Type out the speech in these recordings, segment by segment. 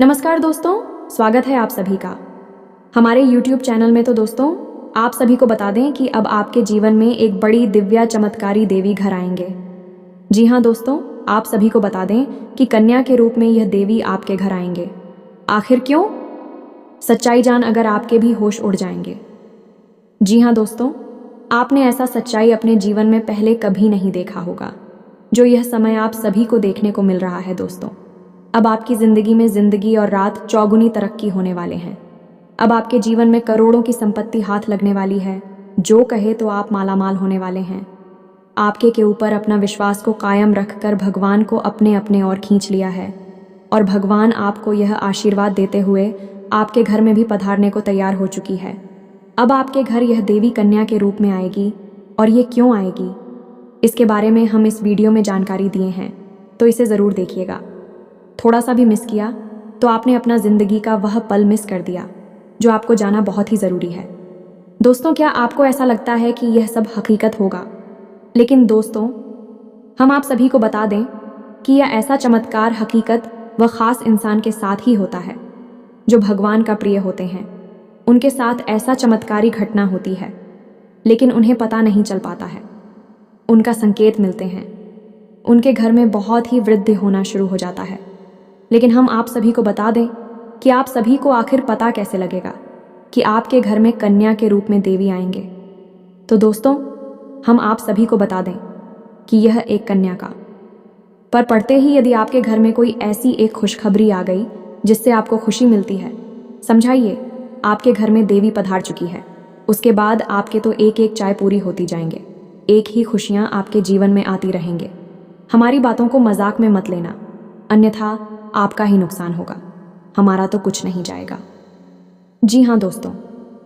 नमस्कार दोस्तों, स्वागत है आप सभी का हमारे YouTube चैनल में। तो दोस्तों, आप सभी को बता दें कि अब आपके जीवन में एक बड़ी दिव्या चमत्कारी देवी घर आएंगे। जी हाँ दोस्तों, आप सभी को बता दें कि कन्या के रूप में यह देवी आपके घर आएंगे। आखिर क्यों? सच्चाई जान अगर आपके भी होश उड़ जाएंगे। जी हाँ दोस्तों, आपने ऐसा सच्चाई अपने जीवन में पहले कभी नहीं देखा होगा, जो यह समय आप सभी को देखने को मिल रहा है। दोस्तों, अब आपकी जिंदगी में जिंदगी और रात चौगुनी तरक्की होने वाले हैं। अब आपके जीवन में करोड़ों की संपत्ति हाथ लगने वाली है। जो कहे तो आप मालामाल होने वाले हैं। आपके के ऊपर अपना विश्वास को कायम रखकर भगवान को अपने अपने ओर खींच लिया है, और भगवान आपको यह आशीर्वाद देते हुए आपके घर में भी पधारने को तैयार हो चुकी है। अब आपके घर यह देवी कन्या के रूप में आएगी। और ये क्यों आएगी, इसके बारे में हम इस वीडियो में जानकारी दिए हैं, तो इसे ज़रूर देखिएगा। थोड़ा सा भी मिस किया तो आपने अपना ज़िंदगी का वह पल मिस कर दिया जो आपको जाना बहुत ही ज़रूरी है। दोस्तों, क्या आपको ऐसा लगता है कि यह सब हकीकत होगा? लेकिन दोस्तों, हम आप सभी को बता दें कि यह ऐसा चमत्कार हकीकत व ख़ास इंसान के साथ ही होता है जो भगवान का प्रिय होते हैं। उनके साथ ऐसा चमत्कारी घटना होती है, लेकिन उन्हें पता नहीं चल पाता है। उनका संकेत मिलते हैं, उनके घर में बहुत ही वृद्धि होना शुरू हो जाता है। लेकिन हम आप सभी को बता दें कि आप सभी को आखिर पता कैसे लगेगा कि आपके घर में कन्या के रूप में देवी आएंगे। तो दोस्तों, हम आप सभी को बता दें कि यह एक कन्या का पर पढ़ते ही यदि आपके घर में कोई ऐसी एक खुशखबरी आ गई जिससे आपको खुशी मिलती है, समझाइए आपके घर में देवी पधार चुकी है। उसके बाद आपके तो एक एक चाय पूरी होती जाएंगे, एक ही खुशियां आपके जीवन में आती रहेंगे। हमारी बातों को मजाक में मत लेना, अन्यथा आपका ही नुकसान होगा, हमारा तो कुछ नहीं जाएगा। जी हाँ दोस्तों,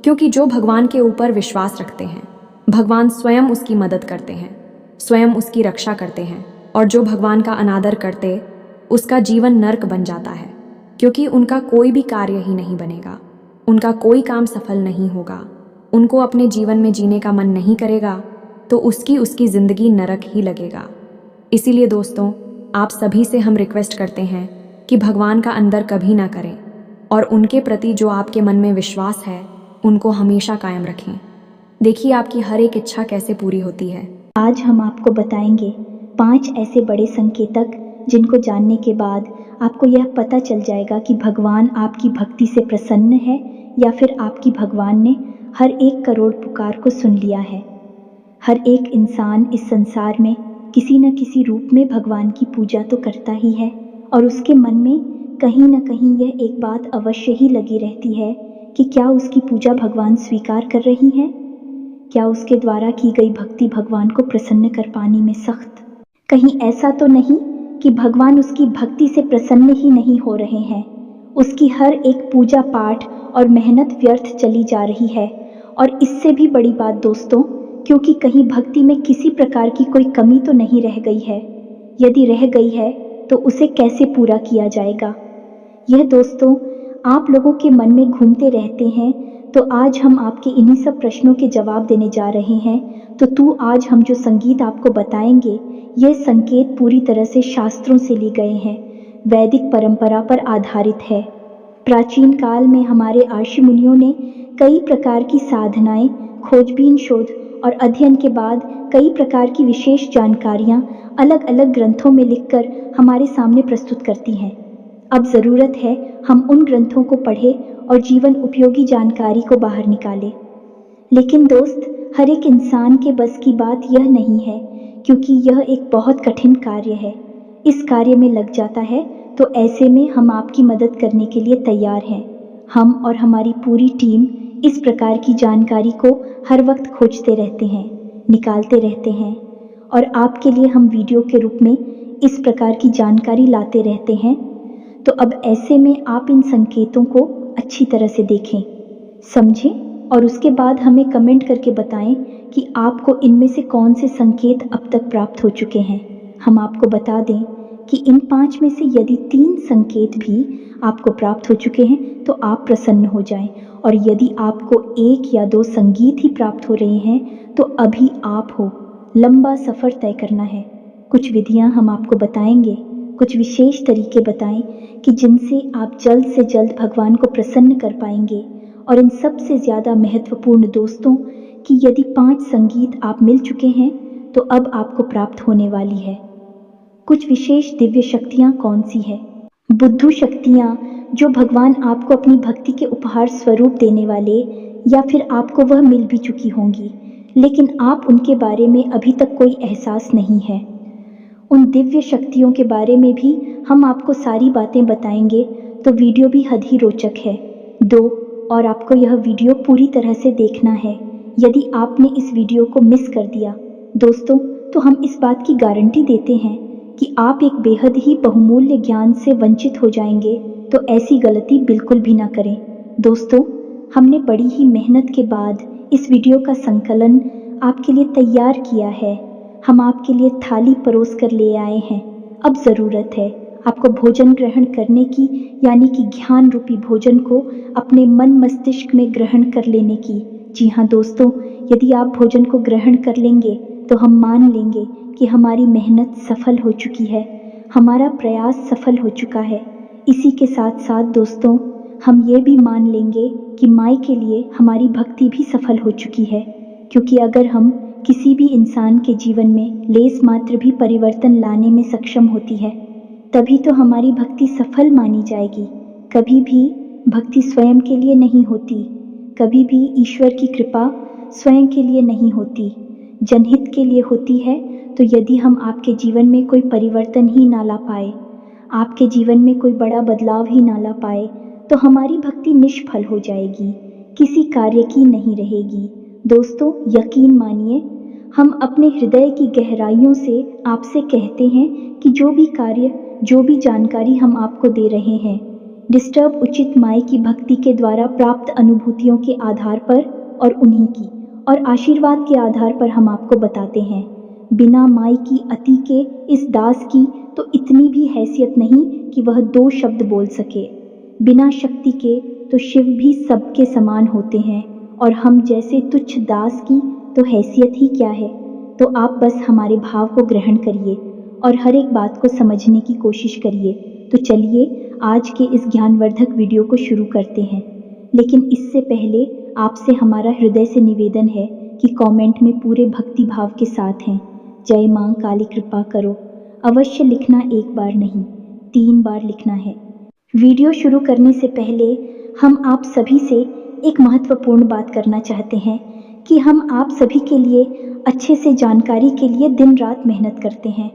क्योंकि जो भगवान के ऊपर विश्वास रखते हैं, भगवान स्वयं उसकी मदद करते हैं, स्वयं उसकी रक्षा करते हैं। और जो भगवान का अनादर करते, उसका जीवन नर्क बन जाता है, क्योंकि उनका कोई भी कार्य ही नहीं बनेगा, उनका कोई काम सफल नहीं होगा, उनको अपने जीवन में जीने का मन नहीं करेगा, तो उसकी जिंदगी नरक ही लगेगा। इसीलिए दोस्तों, आप सभी से हम रिक्वेस्ट करते हैं कि भगवान का अंदर कभी ना करें, और उनके प्रति जो आपके मन में विश्वास है उनको हमेशा कायम रखें। देखिए आपकी हर एक इच्छा कैसे पूरी होती है। आज हम आपको बताएंगे 5 ऐसे बड़े संकेतक जिनको जानने के बाद आपको यह पता चल जाएगा कि भगवान आपकी भक्ति से प्रसन्न है, या फिर आपकी भगवान ने हर एक करोड़ पुकार को सुन लिया है। हर एक इंसान इस संसार में किसी न किसी रूप में भगवान की पूजा तो करता ही है, और उसके मन में कहीं न कहीं यह एक बात अवश्य ही लगी रहती है कि क्या उसकी पूजा भगवान स्वीकार कर रही हैं? क्या उसके द्वारा की गई भक्ति भगवान को प्रसन्न कर पाने में सख्त? कहीं ऐसा तो नहीं कि भगवान उसकी भक्ति से प्रसन्न ही नहीं हो रहे हैं, उसकी हर एक पूजा पाठ और मेहनत व्यर्थ चली जा रही है। और इससे भी बड़ी बात दोस्तों, क्योंकि कहीं भक्ति में किसी प्रकार की कोई कमी तो नहीं रह गई है। यदि रह गई है तो उसे कैसे पूरा किया जाएगा? यह दोस्तों आप लोगों के मन में घूमते रहते हैं, तो आज हम आपके इन्हीं सब प्रश्नों के जवाब देने जा रहे हैं। तो आज हम जो संगीत आपको बताएंगे, यह संकेत पूरी तरह से शास्त्रों से लिए गए हैं, वैदिक परंपरा पर आधारित है। प्राचीन काल में हमारे ऋषि मुनियों ने कई प्रकार की साधनाएं, खोजबीन, शोध और अध्ययन के बाद कई प्रकार की विशेष जानकारियां अलग अलग ग्रंथों में लिखकर हमारे सामने प्रस्तुत करती हैं। अब ज़रूरत है हम उन ग्रंथों को पढ़ें और जीवन उपयोगी जानकारी को बाहर निकालें। लेकिन दोस्त, हर एक इंसान के बस की बात यह नहीं है, क्योंकि यह एक बहुत कठिन कार्य है। इस कार्य में लग जाता है तो ऐसे में हम आपकी मदद करने के लिए तैयार हैं। हम और हमारी पूरी टीम इस प्रकार की जानकारी को हर वक्त खोजते रहते हैं, निकालते रहते हैं, और आपके लिए हम वीडियो के रूप में इस प्रकार की जानकारी लाते रहते हैं। तो अब ऐसे में आप इन संकेतों को अच्छी तरह से देखें, समझें, और उसके बाद हमें कमेंट करके बताएं कि आपको इनमें से कौन से संकेत अब तक प्राप्त हो चुके हैं। हम आपको बता दें कि इन 5 में से यदि 3 संकेत भी आपको प्राप्त हो चुके हैं तो आप प्रसन्न हो जाएं, और यदि आपको 1 या 2 संगीत ही प्राप्त हो रहे हैं तो अभी आप हो। लंबा सफ़र तय करना है। कुछ विधियां हम आपको बताएंगे, कुछ विशेष तरीके बताएं कि जिनसे आप जल्द से जल्द भगवान को प्रसन्न कर पाएंगे। और इन सबसे ज़्यादा महत्वपूर्ण दोस्तों कि यदि 5 संगीत आप मिल चुके हैं तो अब आपको प्राप्त होने वाली है। कुछ विशेष दिव्य शक्तियाँ कौन सी है? बुद्धू शक्तियाँ, जो भगवान आपको अपनी भक्ति के उपहार स्वरूप देने वाले, या फिर आपको वह मिल भी चुकी होंगी लेकिन आप उनके बारे में अभी तक कोई एहसास नहीं है। उन दिव्य शक्तियों के बारे में भी हम आपको सारी बातें बताएंगे, तो वीडियो भी हद ही रोचक है। और आपको यह वीडियो पूरी तरह से देखना है। यदि आपने इस वीडियो को मिस कर दिया दोस्तों, तो हम इस बात की गारंटी देते हैं कि आप एक बेहद ही बहुमूल्य ज्ञान से वंचित हो जाएंगे, तो ऐसी गलती बिल्कुल भी ना करें। दोस्तों, हमने बड़ी ही मेहनत के बाद इस वीडियो का संकलन आपके लिए तैयार किया है। हम आपके लिए थाली परोस कर ले आए हैं। अब ज़रूरत है आपको भोजन ग्रहण करने की, यानी कि ज्ञान रूपी भोजन को अपने मन मस्तिष्क में ग्रहण कर लेने की। जी हाँ दोस्तों, यदि आप भोजन को ग्रहण कर लेंगे तो हम मान लेंगे कि हमारी मेहनत सफल हो चुकी है, हमारा प्रयास सफल हो चुका है। इसी के साथ साथ दोस्तों, हम ये भी मान लेंगे कि माई के लिए हमारी भक्ति भी सफल हो चुकी है, क्योंकि अगर हम किसी भी इंसान के जीवन में लेस मात्र भी परिवर्तन लाने में सक्षम होती है, तभी तो हमारी भक्ति सफल मानी जाएगी। कभी भी भक्ति स्वयं के लिए नहीं होती, कभी भी ईश्वर की कृपा स्वयं के लिए नहीं होती, जनहित के लिए होती है। तो यदि हम आपके जीवन में कोई परिवर्तन ही ना ला पाए, आपके जीवन में कोई बड़ा बदलाव ही ना ला पाए, तो हमारी भक्ति निष्फल हो जाएगी, किसी कार्य की नहीं रहेगी। दोस्तों, यकीन मानिए, हम अपने हृदय की गहराइयों से आपसे कहते हैं कि जो भी कार्य, जो भी जानकारी हम आपको दे रहे हैं, डिस्टर्ब उचित माई की भक्ति के द्वारा प्राप्त अनुभूतियों के आधार पर और उन्हीं की और आशीर्वाद के आधार पर हम आपको बताते हैं। बिना माई की अति के इस दास की तो इतनी भी हैसियत नहीं कि वह 2 शब्द बोल सके। बिना शक्ति के तो शिव भी सबके समान होते हैं, और हम जैसे तुच्छ दास की तो हैसियत ही क्या है। तो आप बस हमारे भाव को ग्रहण करिए और हर एक बात को समझने की कोशिश करिए। तो चलिए आज के इस ज्ञानवर्धक वीडियो को शुरू करते हैं। लेकिन इससे पहले आपसे हमारा हृदय से निवेदन है कि कमेंट में पूरे भक्ति भाव के साथ हैं, जय मां काली कृपा करो, अवश्य लिखना, 1 बार नहीं 3 बार लिखना है। वीडियो शुरू करने से पहले हम आप सभी से एक महत्वपूर्ण बात करना चाहते हैं कि हम आप सभी के लिए अच्छे से जानकारी के लिए दिन रात मेहनत करते हैं।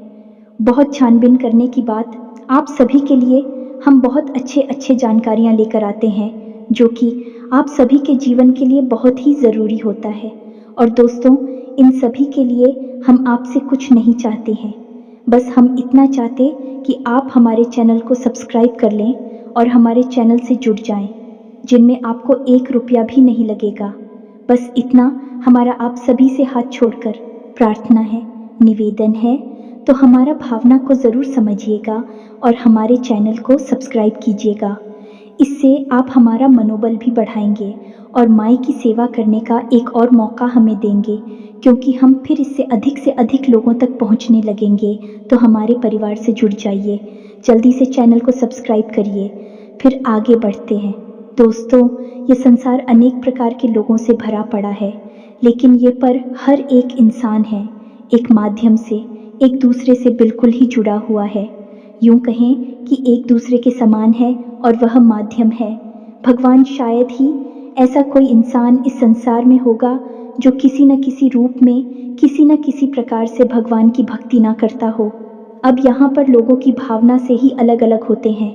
बहुत छानबीन करने की बात, आप सभी के लिए हम बहुत अच्छे जानकारियाँ लेकर आते हैं, जो कि आप सभी के जीवन के लिए बहुत ही ज़रूरी होता है। और दोस्तों, इन सभी के लिए हम आपसे कुछ नहीं चाहते हैं, बस हम इतना चाहते कि आप हमारे चैनल को सब्सक्राइब कर लें और हमारे चैनल से जुड़ जाएं, जिनमें आपको 1 रुपया भी नहीं लगेगा। बस इतना हमारा आप सभी से हाथ छोड़कर प्रार्थना है, निवेदन है। तो हमारा भावना को ज़रूर समझिएगा और हमारे चैनल को सब्सक्राइब कीजिएगा। इससे आप हमारा मनोबल भी बढ़ाएंगे और माई की सेवा करने का एक और मौका हमें देंगे, क्योंकि हम फिर इससे से अधिक लोगों तक पहुंचने लगेंगे। तो हमारे परिवार से जुड़ जाइए, जल्दी से चैनल को सब्सक्राइब करिए, फिर आगे बढ़ते हैं। दोस्तों, ये संसार अनेक प्रकार के लोगों से भरा पड़ा है, लेकिन ये पर हर एक इंसान है एक माध्यम से एक दूसरे से बिल्कुल ही जुड़ा हुआ है। यूं कहें कि एक दूसरे के समान है और वह माध्यम है। भगवान शायद ही ऐसा कोई इंसान इस संसार में होगा जो किसी न किसी रूप में, किसी न किसी प्रकार से भगवान की भक्ति ना करता हो। अब यहाँ पर लोगों की भावना से ही अलग अलग होते हैं।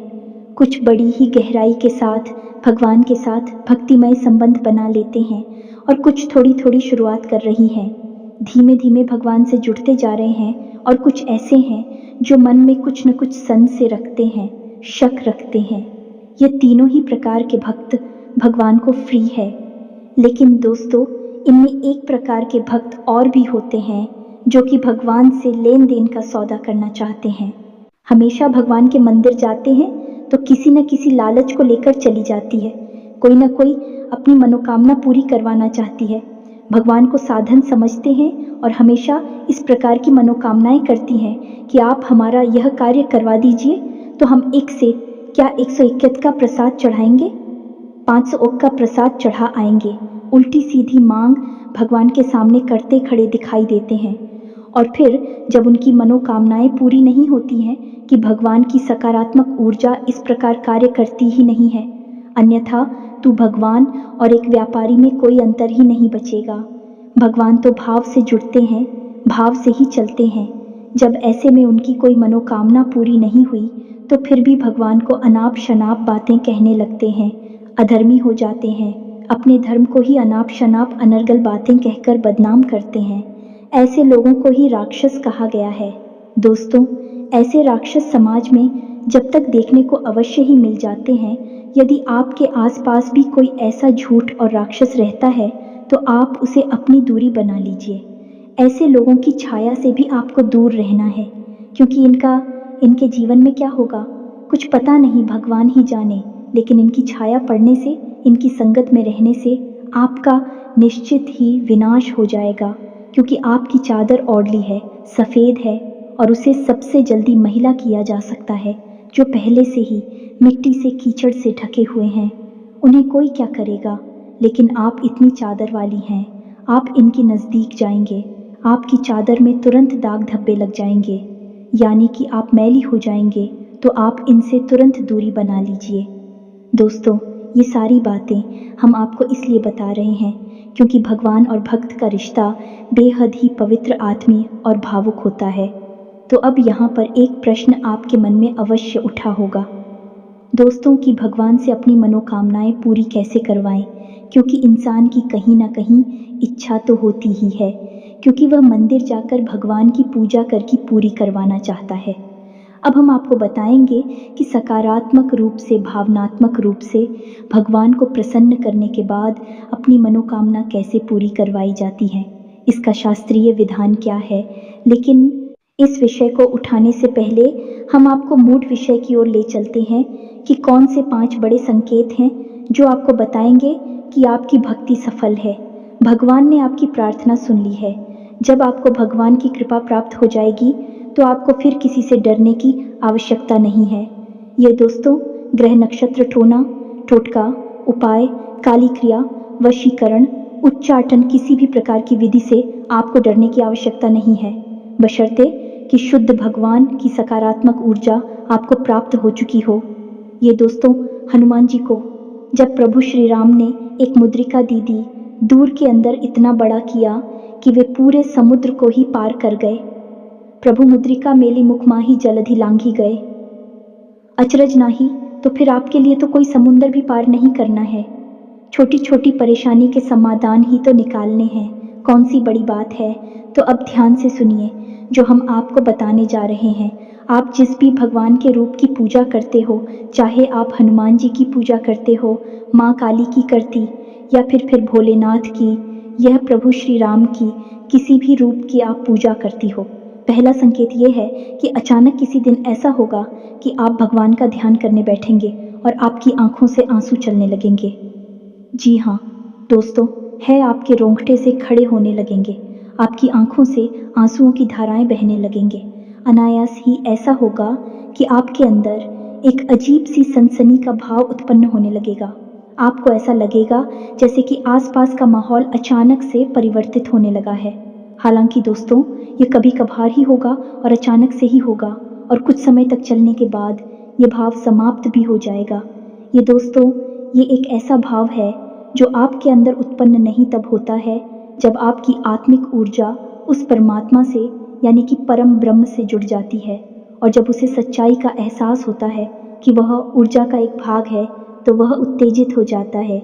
कुछ बड़ी ही गहराई के साथ भगवान के साथ भक्तिमय संबंध बना लेते हैं, और कुछ थोड़ी थोड़ी शुरुआत कर रही हैं, धीमे धीमे भगवान से जुड़ते जा रहे हैं। और कुछ ऐसे हैं जो मन में कुछ न कुछ संशय रखते हैं, शक रखते हैं। ये तीनों ही प्रकार के भक्त भगवान को फ्री है। लेकिन दोस्तों, इनमें एक प्रकार के भक्त और भी होते हैं जो कि भगवान से लेन देन का सौदा करना चाहते हैं। हमेशा भगवान के मंदिर जाते हैं तो किसी न किसी लालच को लेकर चली जाती है, कोई ना कोई अपनी मनोकामना पूरी करवाना चाहती है। भगवान को साधन समझते हैं और हमेशा इस प्रकार की मनोकामनाएं करती हैं कि आप हमारा यह कार्य करवा दीजिए तो हम एक से क्या 121 का प्रसाद चढ़ाएंगे, 500 ओक का प्रसाद चढ़ा आएंगे। उल्टी सीधी मांग भगवान के सामने करते खड़े दिखाई देते हैं। और फिर जब उनकी मनोकामनाएं पूरी नहीं होती हैं कि भगवान की सकारात्मक ऊर्जा इस प्रकार कार्य करती ही नहीं है, अन्यथा तू भगवान और एक व्यापारी में कोई अंतर ही नहीं बचेगा। भगवान तो भाव से जुड़ते हैं, भाव से ही चलते हैं। जब ऐसे में उनकी कोई मनोकामना पूरी नहीं हुई तो फिर भी भगवान को अनाप शनाप बातें कहने लगते हैं, अधर्मी हो जाते हैं, अपने धर्म को ही अनाप शनाप अनर्गल बातें कहकर बदनाम करते हैं। ऐसे लोगों को ही राक्षस कहा गया है। दोस्तों, ऐसे राक्षस समाज में जब तक देखने को अवश्य ही मिल जाते हैं। यदि आपके आसपास भी कोई ऐसा झूठ और राक्षस रहता है तो आप उसे अपनी दूरी बना लीजिए। ऐसे लोगों की छाया से भी आपको दूर रहना है, क्योंकि इनके जीवन में क्या होगा कुछ पता नहीं, भगवान ही जाने। लेकिन इनकी छाया पड़ने से, इनकी संगत में रहने से आपका निश्चित ही विनाश हो जाएगा, क्योंकि आपकी चादर ओढ़ली है, सफ़ेद है और उसे सबसे जल्दी महिला किया जा सकता है जो पहले से ही मिट्टी से कीचड़ से ढके हुए हैं। उन्हें कोई क्या करेगा, लेकिन आप इतनी चादर वाली हैं, आप इनके नज़दीक जाएंगे, आपकी चादर में तुरंत दाग धब्बे लग जाएंगे, यानी कि आप मैली हो जाएंगे, तो आप इनसे तुरंत दूरी बना लीजिए। दोस्तों, ये सारी बातें हम आपको इसलिए बता रहे हैं क्योंकि भगवान और भक्त का रिश्ता बेहद ही पवित्र, आत्मीय और भावुक होता है। तो अब यहाँ पर एक प्रश्न आपके मन में अवश्य उठा होगा दोस्तों कि भगवान से अपनी मनोकामनाएं पूरी कैसे करवाएं, क्योंकि इंसान की कहीं ना कहीं इच्छा तो होती ही है, क्योंकि वह मंदिर जाकर भगवान की पूजा करके पूरी करवाना चाहता है। अब हम आपको बताएंगे कि सकारात्मक रूप से, भावनात्मक रूप से भगवान को प्रसन्न करने के बाद अपनी मनोकामना कैसे पूरी करवाई जाती है, इसका शास्त्रीय विधान क्या है। लेकिन इस विषय को उठाने से पहले हम आपको मूल विषय की ओर ले चलते हैं कि कौन से 5 बड़े संकेत हैं जो आपको बताएंगे कि आपकी भक्ति सफल है, भगवान ने आपकी प्रार्थना सुन ली है। जब आपको भगवान की कृपा प्राप्त हो जाएगी तो आपको फिर किसी से डरने की आवश्यकता नहीं है। ये दोस्तों, ग्रह नक्षत्र टोना, टोटका, उपाय, काली क्रिया, वशीकरण, उच्चाटन, किसी भी प्रकार की विधि से आपको डरने की आवश्यकता नहीं है, बशर्ते कि शुद्ध भगवान की सकारात्मक ऊर्जा आपको प्राप्त हो चुकी हो। ये दोस्तों, हनुमान जी को जब प्रभु श्री राम ने एक मुद्रिका दी दी, दूर के अंदर इतना बड़ा किया कि वे पूरे समुद्र को ही पार कर गए। प्रभु मुद्रिका मेली मुख माही जलधि लांघी गए। अचरज नाही, तो फिर आपके लिए तो कोई समुंदर भी पार नहीं करना है। छोटी छोटी परेशानी के समाधान ही तो निकालने हैं, कौन सी बड़ी बात है। तो अब ध्यान से सुनिए जो हम आपको बताने जा रहे हैं। आप जिस भी भगवान के रूप की पूजा करते हो, चाहे आप हनुमान जी की पूजा करते हो, माँ काली की करती, या फिर भोलेनाथ की, यह प्रभु श्री राम की, किसी भी रूप की आप पूजा करती हो, पहला संकेत ये है कि अचानक किसी दिन ऐसा होगा कि आप भगवान का ध्यान करने बैठेंगे और आपकी आंखों से आंसू चलने लगेंगे। जी हाँ दोस्तों, है आपके रोंगटे से खड़े होने लगेंगे, आपकी आंखों से आंसुओं की धाराएं बहने लगेंगे। अनायास ही ऐसा होगा कि आपके अंदर एक अजीब सी सनसनी का भाव उत्पन्न होने लगेगा। आपको ऐसा लगेगा जैसे कि आसपास का माहौल अचानक से परिवर्तित होने लगा है। हालांकि दोस्तों, ये कभी कभार ही होगा और अचानक से ही होगा, और कुछ समय तक चलने के बाद ये भाव समाप्त भी हो जाएगा। ये दोस्तों, ये एक ऐसा भाव है जो आपके अंदर उत्पन्न नहीं तब होता है जब आपकी आत्मिक ऊर्जा उस परमात्मा से, यानी कि परम ब्रह्म से जुड़ जाती है, और जब उसे सच्चाई का एहसास होता है कि वह ऊर्जा का एक भाग है तो वह उत्तेजित हो जाता है।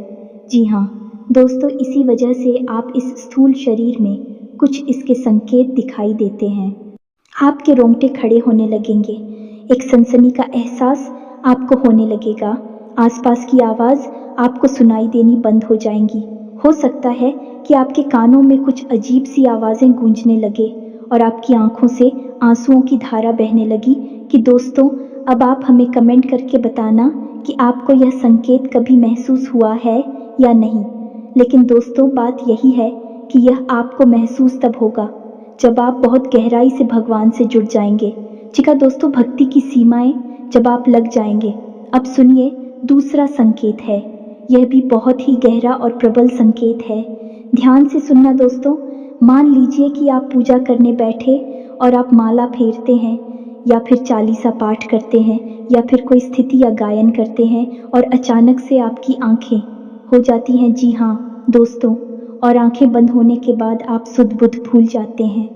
जी हाँ दोस्तों, इसी वजह से आप इस स्थूल शरीर में कुछ इसके संकेत दिखाई देते हैं। आपके रोंगटे खड़े होने लगेंगे, एक सनसनी का एहसास आपको होने लगेगा, आसपास की आवाज़ आपको सुनाई देनी बंद हो जाएंगी। हो सकता है कि आपके कानों में कुछ अजीब सी आवाज़ें गूंजने लगे और आपकी आंखों से आंसुओं की धारा बहने लगी। कि दोस्तों, अब आप हमें कमेंट करके बताना कि आपको यह संकेत कभी महसूस हुआ है या नहीं। लेकिन दोस्तों, बात यही है कि यह आपको महसूस तब होगा जब आप बहुत गहराई से भगवान से जुड़ जाएंगे। जी हाँ दोस्तों, भक्ति की सीमाएं जब आप लग जाएंगे। अब सुनिए, दूसरा संकेत है, यह भी बहुत ही गहरा और प्रबल संकेत है। ध्यान से सुनना दोस्तों। मान लीजिए कि आप पूजा करने बैठे और आप माला फेरते हैं या फिर चालीसा पाठ करते हैं या फिर कोई स्थिति या गायन करते हैं और अचानक से आपकी आंखें हो जाती हैं। जी हाँ दोस्तों, और आंखें बंद होने के बाद आप सुध बुध भूल जाते हैं।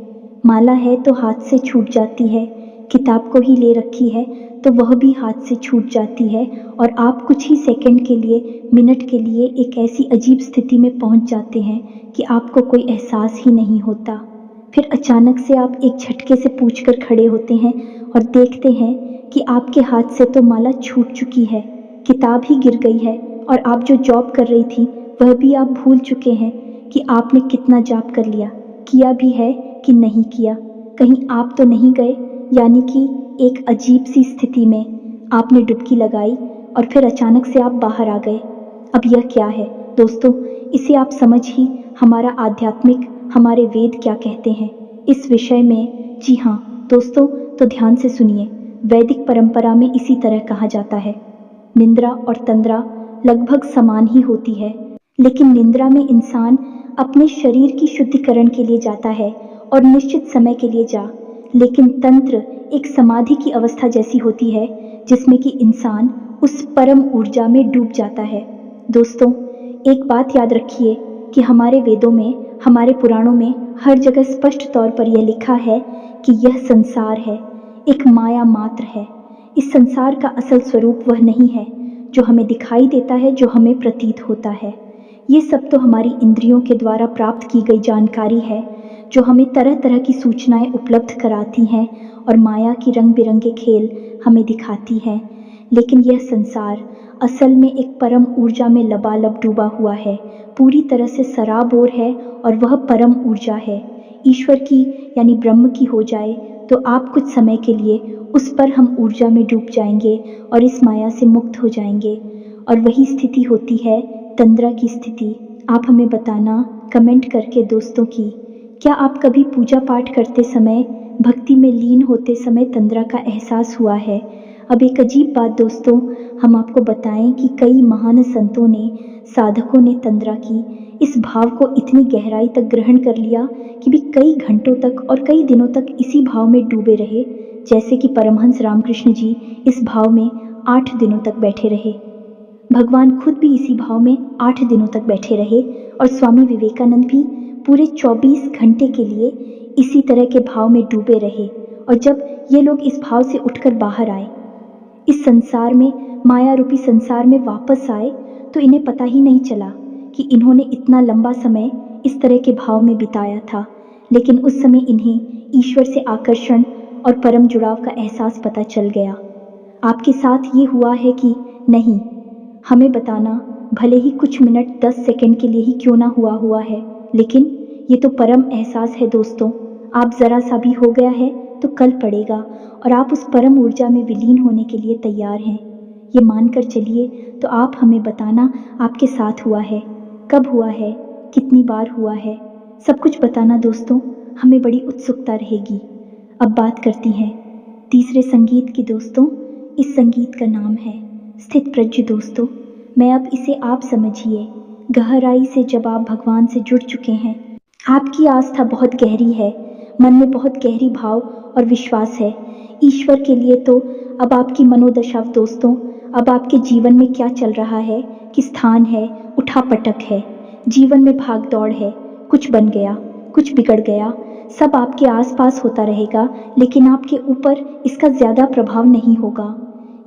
माला है तो हाथ से छूट जाती है, किताब को ही ले रखी है तो वह भी हाथ से छूट जाती है और आप कुछ ही सेकंड के लिए, मिनट के लिए एक ऐसी अजीब स्थिति में पहुंच जाते हैं कि आपको कोई एहसास ही नहीं होता। फिर अचानक से आप एक झटके से पूछकर खड़े होते हैं और देखते हैं कि आपके हाथ से तो माला छूट चुकी है, किताब ही गिर गई है और आप जो जॉब कर रही थी वह भी आप भूल चुके हैं कि आपने कितना जाप कर लिया, किया भी है कि नहीं किया, कहीं आप तो नहीं गए। यानी कि एक अजीब सी स्थिति में आपने डुबकी लगाई और फिर अचानक से आप बाहर आ गए। अब यह क्या है दोस्तों, इसे आप समझ ही हमारा आध्यात्मिक, हमारे वेद क्या कहते हैं इस विषय में। जी हाँ दोस्तों, तो ध्यान से सुनिए। वैदिक परंपरा में इसी तरह कहा जाता है, निंद्रा और तंद्रा लगभग समान ही होती है, लेकिन निंद्रा में इंसान अपने शरीर की शुद्धिकरण के लिए जाता है और निश्चित समय के लिए लेकिन तंत्र एक समाधि की अवस्था जैसी होती है जिसमें कि इंसान उस परम ऊर्जा में डूब जाता है। दोस्तों, एक बात याद रखिए कि हमारे वेदों में, हमारे पुराणों में हर जगह स्पष्ट तौर पर यह लिखा है कि यह संसार है, एक माया मात्र है। इस संसार का असल स्वरूप वह नहीं है जो हमें दिखाई देता है, जो हमें प्रतीत होता है। ये सब तो हमारी इंद्रियों के द्वारा प्राप्त की गई जानकारी है जो हमें तरह तरह की सूचनाएं उपलब्ध कराती हैं और माया की रंग बिरंगे खेल हमें दिखाती हैं। लेकिन यह संसार असल में एक परम ऊर्जा में लबालब डूबा हुआ है, पूरी तरह से सराबोर है और वह परम ऊर्जा है। ईश्वर की यानी ब्रह्म की हो जाए तो आप कुछ समय के लिए उस पर हम ऊर्जा में डूब जाएंगे और इस माया से मुक्त हो जाएंगे और वही स्थिति होती है तंद्रा की स्थिति। आप हमें बताना कमेंट करके दोस्तों कि क्या आप कभी पूजा पाठ करते समय, भक्ति में लीन होते समय तंद्रा का एहसास हुआ है। अब एक अजीब बात दोस्तों, हम आपको बताएं कि कई महान संतों ने, साधकों ने तंद्रा की इस भाव को इतनी गहराई तक ग्रहण कर लिया कि भी कई घंटों तक और कई दिनों तक इसी भाव में डूबे रहे। जैसे कि परमहंस रामकृष्ण जी इस भाव में 8 दिनों तक बैठे रहे, भगवान खुद भी इसी भाव में 8 दिनों तक बैठे रहे और स्वामी विवेकानंद भी पूरे 24 घंटे के लिए इसी तरह के भाव में डूबे रहे। और जब ये लोग इस भाव से उठकर बाहर आए, इस संसार में, माया रूपी संसार में वापस आए, तो इन्हें पता ही नहीं चला कि इन्होंने इतना लंबा समय इस तरह के भाव में बिताया था। लेकिन उस समय इन्हें ईश्वर से आकर्षण और परम जुड़ाव का एहसास पता चल गया। आपके साथ ये हुआ है कि नहीं, हमें बताना, भले ही कुछ मिनट 10 सेकंड के लिए ही क्यों ना हुआ है, लेकिन ये तो परम एहसास है दोस्तों। आप जरा सा भी हो गया है तो कल पड़ेगा और आप उस परम ऊर्जा में विलीन होने के लिए तैयार हैं। ये मानकर चलिए, तो आप हमें बताना आपके साथ हुआ है, कब हुआ है, कितनी बार हुआ है, सब कुछ बताना दोस्तों, हमें बड़ी उत्सुकता रहेगी। अब बात करती हैं तीसरे संगीत की दोस्तों। इस संगीत का नाम है स्थित प्रज्ञ दोस्तों। मैं अब इसे आप समझिए, गहराई से जब आप भगवान से जुड़ चुके हैं, आपकी आस्था बहुत गहरी है, मन में बहुत गहरी भाव और विश्वास है ईश्वर के लिए। तो अब आपकी मनोदशा दोस्तों, अब आपके जीवन में क्या चल रहा है, किस स्थान है, उठापटक है, जीवन में भाग दौड़ है, कुछ बन गया, कुछ बिगड़ गया, सब आपके आसपास होता रहेगा, लेकिन आपके ऊपर इसका ज़्यादा प्रभाव नहीं होगा।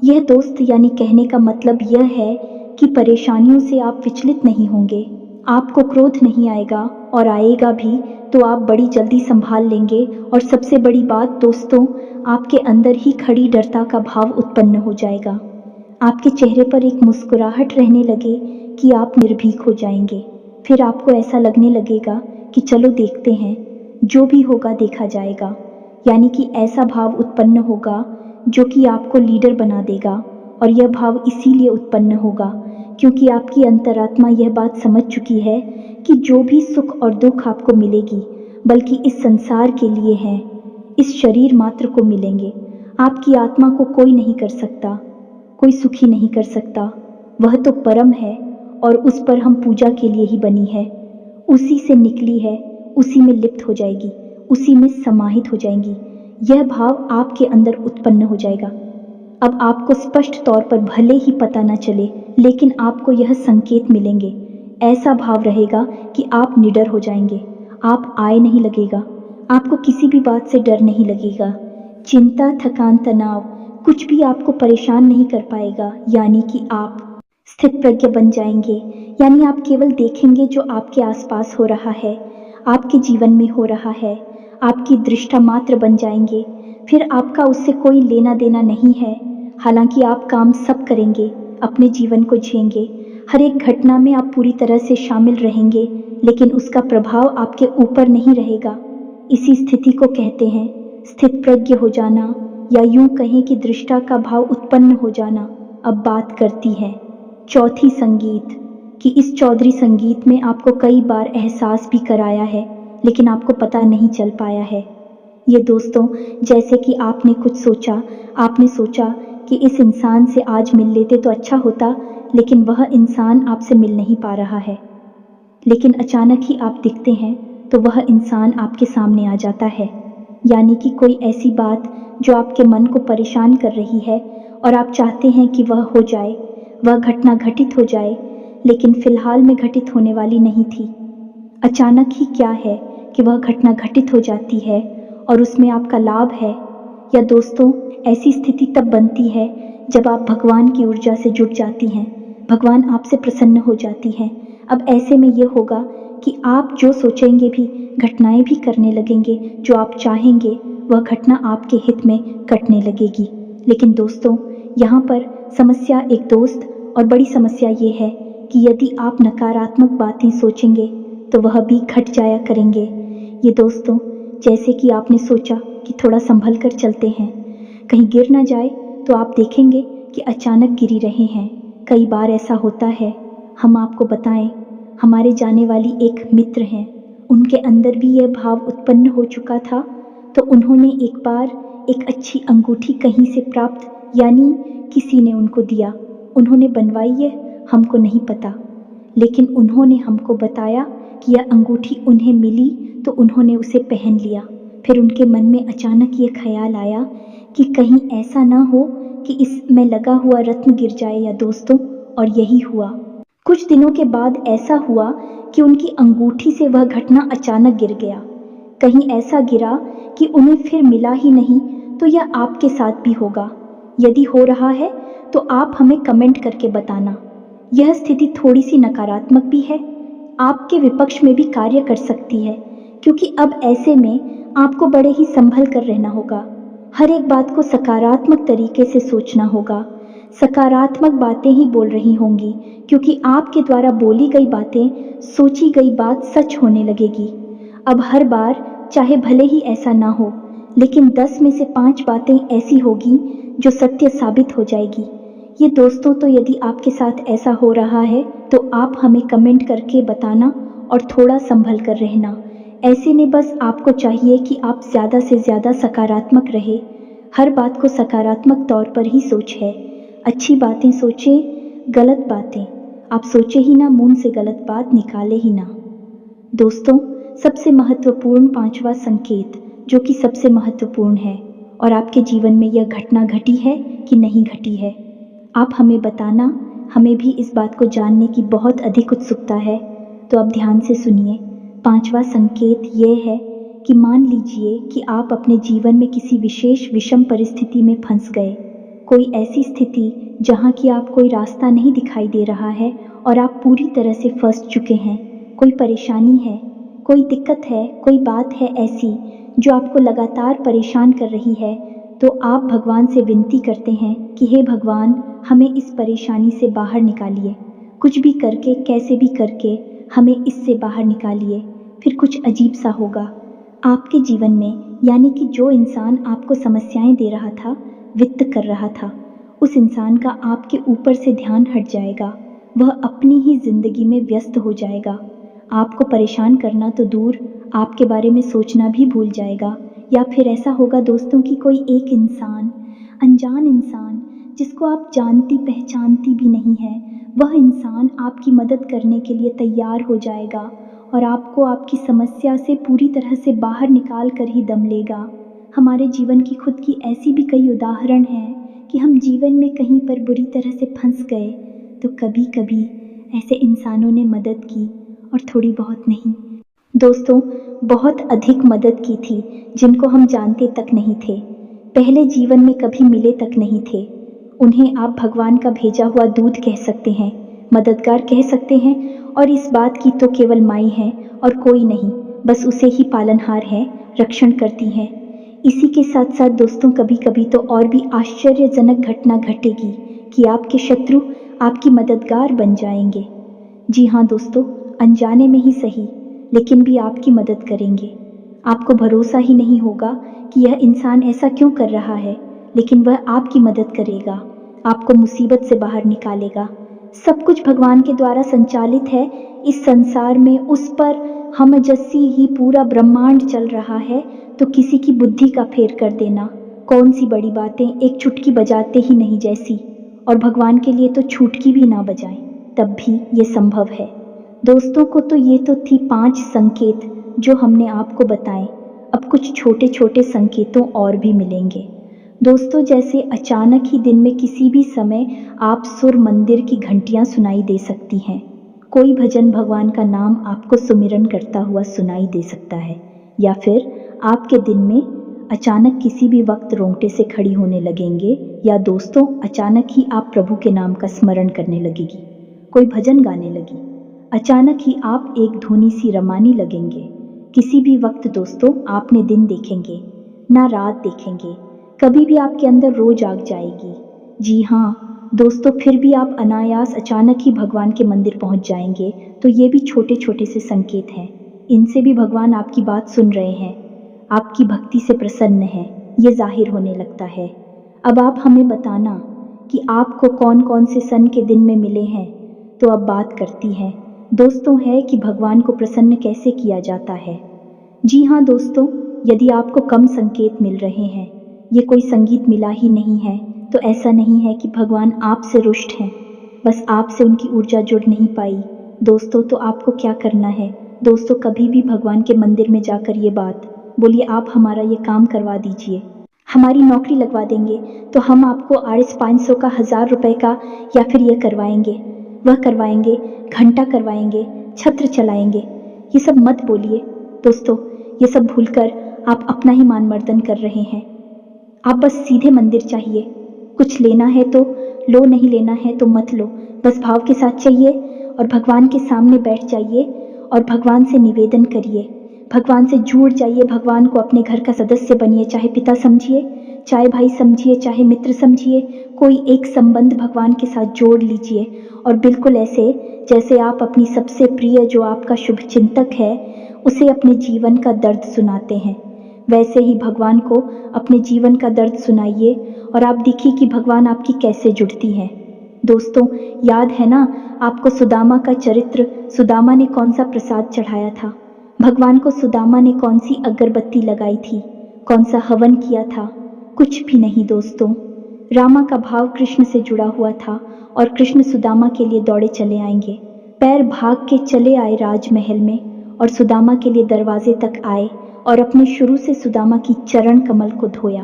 यह दोस्त यानी कहने का मतलब यह है कि परेशानियों से आप विचलित नहीं होंगे, आपको क्रोध नहीं आएगा, और आएगा भी तो आप बड़ी जल्दी संभाल लेंगे। और सबसे बड़ी बात दोस्तों, आपके अंदर ही खड़ी डरता का भाव उत्पन्न हो जाएगा। आपके चेहरे पर एक मुस्कुराहट रहने लगे कि आप निर्भीक हो जाएंगे। फिर आपको ऐसा लगने लगेगा कि चलो देखते हैं, जो भी होगा देखा जाएगा। यानी कि ऐसा भाव उत्पन्न होगा जो कि आपको लीडर बना देगा और यह भाव इसीलिए उत्पन्न होगा क्योंकि आपकी अंतरात्मा यह बात समझ चुकी है कि जो भी सुख और दुख आपको मिलेगी बल्कि इस संसार के लिए है, इस शरीर मात्र को मिलेंगे। आपकी आत्मा को कोई नहीं कर सकता, कोई सुखी नहीं कर सकता। वह तो परम है और उस पर हम पूजा के लिए ही बनी है, उसी से निकली है, उसी में लिप्त हो जाएगी, उसी में समाहित हो जाएंगी। यह भाव आपके अंदर उत्पन्न हो जाएगा। अब आपको स्पष्ट तौर पर भले ही पता न चले, लेकिन आपको यह संकेत मिलेंगे। ऐसा भाव रहेगा कि आप निडर हो जाएंगे, आप आए नहीं लगेगा, आपको किसी भी बात से डर नहीं लगेगा। चिंता, थकान, तनाव कुछ भी आपको परेशान नहीं कर पाएगा, यानी कि आप स्थित प्रज्ञ बन जाएंगे। यानी आप केवल देखेंगे जो आपके आसपास हो रहा है, आपके जीवन में हो रहा है, आपकी दृष्टा मात्र बन जाएंगे। फिर आपका उससे कोई लेना देना नहीं है। हालांकि आप काम सब करेंगे, अपने जीवन को जिएंगे, हर एक घटना में आप पूरी तरह से शामिल रहेंगे, लेकिन उसका प्रभाव आपके ऊपर नहीं रहेगा। इसी स्थिति को कहते हैं स्थित प्रज्ञ हो जाना, या यूं कहें कि दृष्टा का भाव उत्पन्न हो जाना। अब बात करती है चौथी संगीत कि इस चौधरी संगीत में आपको कई बार एहसास भी कराया है, लेकिन आपको पता नहीं चल पाया है। ये दोस्तों, जैसे कि आपने कुछ सोचा, आपने सोचा कि इस इंसान से आज मिल लेते तो अच्छा होता, लेकिन वह इंसान आपसे मिल नहीं पा रहा है। लेकिन अचानक ही आप दिखते हैं तो वह इंसान आपके सामने आ जाता है। यानी कि कोई ऐसी बात जो आपके मन को परेशान कर रही है और आप चाहते हैं कि वह हो जाए, वह घटना घटित हो जाए, लेकिन फिलहाल में घटित होने वाली नहीं थी। अचानक ही क्या है कि वह घटना घटित हो जाती है और उसमें आपका लाभ है। या दोस्तों, ऐसी स्थिति तब बनती है जब आप भगवान की ऊर्जा से जुड़ जाती हैं, भगवान आपसे प्रसन्न हो जाती हैं। अब ऐसे में यह होगा कि आप जो सोचेंगे भी, घटनाएं भी करने लगेंगे, जो आप चाहेंगे वह घटना आपके हित में घटने लगेगी। लेकिन दोस्तों, यहाँ पर समस्या एक दोस्त और बड़ी समस्या ये है कि यदि आप नकारात्मक बातें सोचेंगे तो वह भी घट जाया करेंगे। ये दोस्तों, जैसे कि आपने सोचा कि थोड़ा संभल कर चलते हैं, कहीं गिर ना जाए, तो आप देखेंगे कि अचानक गिरी रहे हैं। कई बार ऐसा होता है। हम आपको बताएं, हमारे जाने वाली एक मित्र हैं, उनके अंदर भी यह भाव उत्पन्न हो चुका था, तो उन्होंने एक बार एक अच्छी अंगूठी कहीं से प्राप्त, यानी किसी ने उनको दिया, उन्होंने बनवाई है, हमको नहीं पता, लेकिन उन्होंने हमको बताया कि यह अंगूठी उन्हें मिली तो उन्होंने उसे पहन लिया। फिर उनके मन में अचानक ये ख्याल आया कि कहीं ऐसा ना हो कि इसमें लगा हुआ रत्न गिर जाए। या दोस्तों, और यही हुआ। कुछ दिनों के बाद ऐसा हुआ कि उनकी अंगूठी से वह घटना अचानक गिर गया। कहीं ऐसा गिरा कि उन्हें फिर मिला ही नहीं। तो यह आपके साथ भी होगा। यदि हो रहा है तो आप हमें कमेंट करके बताना। यह स्थिति थोड़ी सी नकारात्मक भी है, आपके विपक्ष में भी कार्य कर सकती है, क्योंकि अब ऐसे में आपको बड़े ही संभल कर रहना होगा। हर एक बात को सकारात्मक तरीके से सोचना होगा। सकारात्मक बातें ही बोल रही होंगी, क्योंकि आपके द्वारा बोली गई बातें, सोची गई बात सच होने लगेगी। अब हर बार चाहे भले ही ऐसा ना हो, लेकिन 10 में से 5 बातें ऐसी होगी जो सत्य साबित हो जाएगी। ये दोस्तों, तो यदि आपके साथ ऐसा हो रहा है तो आप हमें कमेंट करके बताना और थोड़ा संभल कर रहना। ऐसे में बस आपको चाहिए कि आप ज़्यादा से ज़्यादा सकारात्मक रहे। हर बात को सकारात्मक तौर पर ही सोचें। अच्छी बातें सोचें, गलत बातें आप सोचे ही ना, मुंह से गलत बात निकाले ही ना। दोस्तों, सबसे महत्वपूर्ण 5वां संकेत, जो कि सबसे महत्वपूर्ण है, और आपके जीवन में यह घटना घटी है कि नहीं घटी है, आप हमें बताना। हमें भी इस बात को जानने की बहुत अधिक उत्सुकता है। तो अब ध्यान से सुनिए। 5वां संकेत यह है कि मान लीजिए कि आप अपने जीवन में किसी विशेष विषम परिस्थिति में फंस गए। कोई ऐसी स्थिति जहाँ की आप कोई रास्ता नहीं दिखाई दे रहा है और आप पूरी तरह से फंस चुके हैं। कोई परेशानी है, कोई दिक्कत है, कोई बात है ऐसी जो आपको लगातार परेशान कर रही है। तो आप भगवान से विनती करते हैं कि हे भगवान, हमें इस परेशानी से बाहर निकालिए। कुछ भी करके, कैसे भी करके हमें इससे बाहर निकालिए। फिर कुछ अजीब सा होगा आपके जीवन में, यानी कि जो इंसान आपको समस्याएं दे रहा था, वित्त कर रहा था, उस इंसान का आपके ऊपर से ध्यान हट जाएगा, वह अपनी ही जिंदगी में व्यस्त हो जाएगा। आपको परेशान करना तो दूर, आपके बारे में सोचना भी भूल जाएगा। या फिर ऐसा होगा दोस्तों कि कोई एक इंसान, अनजान इंसान, जिसको आप जानती पहचानती भी नहीं है, वह इंसान आपकी मदद करने के लिए तैयार हो जाएगा और आपको आपकी समस्या से पूरी तरह से बाहर निकाल कर ही दम लेगा। हमारे जीवन की खुद की ऐसी भी कई उदाहरण हैं कि हम जीवन में कहीं पर बुरी तरह से फंस गए तो कभी कभी ऐसे इंसानों ने मदद की, और थोड़ी बहुत नहीं दोस्तों, बहुत अधिक मदद की थी, जिनको हम जानते तक नहीं थे, पहले जीवन में कभी मिले तक नहीं थे। उन्हें आप भगवान का भेजा हुआ दूत कह सकते हैं, मददगार कह सकते हैं, और इस बात की तो केवल माई है और कोई नहीं, बस उसे ही पालनहार है, रक्षण करती हैं। इसी के साथ साथ दोस्तों कभी कभी तो और भी आश्चर्यजनक घटना घटेगी कि आपके शत्रु आपकी मददगार बन जाएंगे। जी हाँ दोस्तों, अनजाने में ही सही, लेकिन भी आपकी मदद करेंगे। आपको भरोसा ही नहीं होगा कि यह इंसान ऐसा क्यों कर रहा है, लेकिन वह आपकी मदद करेगा, आपको मुसीबत से बाहर निकालेगा। सब कुछ भगवान के द्वारा संचालित है। इस संसार में उस पर हम जैसी ही पूरा ब्रह्मांड चल रहा है, तो किसी की बुद्धि का फेर कर देना कौन सी बड़ी बातें, एक चुटकी बजाते ही नहीं जैसी। और भगवान के लिए तो छुटकी भी ना बजाएं, तब भी ये संभव है। दोस्तों को तो ये तो थी 5 संकेत जो हमने आपको बताएं। अब कुछ छोटे छोटे संकेतों और भी मिलेंगे दोस्तों, जैसे अचानक ही दिन में किसी भी समय आप सुर मंदिर की घंटियां सुनाई दे सकती हैं। कोई भजन भगवान का नाम आपको सुमिरन करता हुआ सुनाई दे सकता है। या फिर आपके दिन में अचानक किसी भी वक्त रोंगटे से खड़ी होने लगेंगे, या दोस्तों अचानक ही आप प्रभु के नाम का स्मरण करने लगेगी, कोई भजन गाने लगी, अचानक ही आप एक धुनी सी रमाने लगेंगे। किसी भी वक्त दोस्तों आपने दिन देखेंगे ना रात देखेंगे, कभी भी आपके अंदर रोज आग जाएगी। जी हाँ दोस्तों, फिर भी आप अनायास अचानक ही भगवान के मंदिर पहुंच जाएंगे। तो ये भी छोटे छोटे से संकेत हैं, इनसे भी भगवान आपकी बात सुन रहे हैं, आपकी भक्ति से प्रसन्न है, ये जाहिर होने लगता है। अब आप हमें बताना कि आपको कौन कौन से सन के दिन में मिले हैं। तो अब बात करती है दोस्तों है कि भगवान को प्रसन्न कैसे किया जाता है। जी हाँ दोस्तों, यदि आपको कम संकेत मिल रहे हैं, ये कोई संगीत मिला ही नहीं है, तो ऐसा नहीं है कि भगवान आपसे रुष्ट हैं, बस आपसे उनकी ऊर्जा जुड़ नहीं पाई। दोस्तों तो आपको क्या करना है दोस्तों, कभी भी भगवान के मंदिर में जाकर ये बात बोलिए, आप हमारा ये काम करवा दीजिए, हमारी नौकरी लगवा देंगे, तो हम आपको 550 का 1000 रुपये का या फिर ये करवाएंगे, वह करवाएंगे, घंटा करवाएंगे, छत्र चलाएंगे। ये सब मत बोलिए दोस्तों, ये सब भूलकर आप अपना ही मान मर्दन कर रहे हैं। आप बस सीधे मंदिर चाहिए, कुछ लेना है तो लो, नहीं लेना है तो मत लो, बस भाव के साथ चाहिए और भगवान के सामने बैठ जाइए और भगवान से निवेदन करिए, भगवान से जुड़ जाइए, भगवान को अपने घर का सदस्य बनिए, चाहे पिता समझिए, चाहे भाई समझिए, चाहे मित्र समझिए, कोई एक संबंध भगवान के साथ जोड़ लीजिए। और बिल्कुल ऐसे जैसे आप अपनी सबसे प्रिय जो आपका शुभ चिंतक है उसे अपने जीवन का दर्द सुनाते हैं, वैसे ही भगवान को अपने जीवन का दर्द सुनाइए और आप देखिए कि भगवान आपकी कैसे जुड़ती हैं। दोस्तों याद है ना आपको सुदामा का चरित्र, सुदामा ने कौन सा प्रसाद चढ़ाया था भगवान को, सुदामा ने कौन सी अगरबत्ती लगाई थी, कौन सा हवन किया था, कुछ भी नहीं दोस्तों। रामा का भाव कृष्ण से जुड़ा हुआ था और कृष्ण सुदामा के लिए दौड़े चले आएंगे, पैर भाग के चले आए राजमहल में और सुदामा के लिए दरवाजे तक आए और अपने शुरू से सुदामा की चरण कमल को धोया।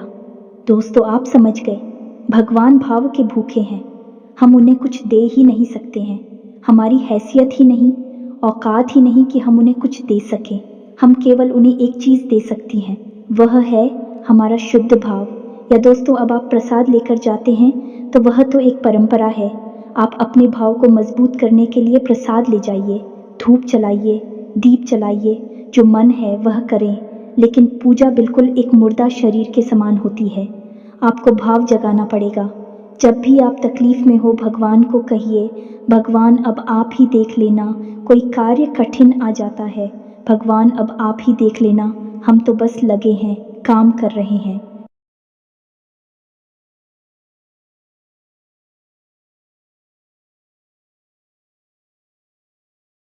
दोस्तों आप समझ गए, भगवान भाव के भूखे हैं, हम उन्हें कुछ दे ही नहीं सकते हैं, हमारी हैसियत ही नहीं, औकात ही नहीं कि हम उन्हें कुछ दे सकें। हम केवल उन्हें एक चीज़ दे सकती हैं, वह है हमारा शुद्ध भाव। या दोस्तों अब आप प्रसाद लेकर जाते हैं तो वह तो एक परंपरा है, आप अपने भाव को मजबूत करने के लिए प्रसाद ले जाइए, धूप जलाइए, दीप जलाइए, जो मन है वह करें, लेकिन पूजा बिल्कुल एक मुर्दा शरीर के समान होती है। आपको भाव जगाना पड़ेगा। जब भी आप तकलीफ में हो भगवान को कहिए, भगवान अब आप ही देख लेना, कोई कार्य कठिन आ जाता है, भगवान अब आप ही देख लेना, हम तो बस लगे हैं, काम कर रहे हैं।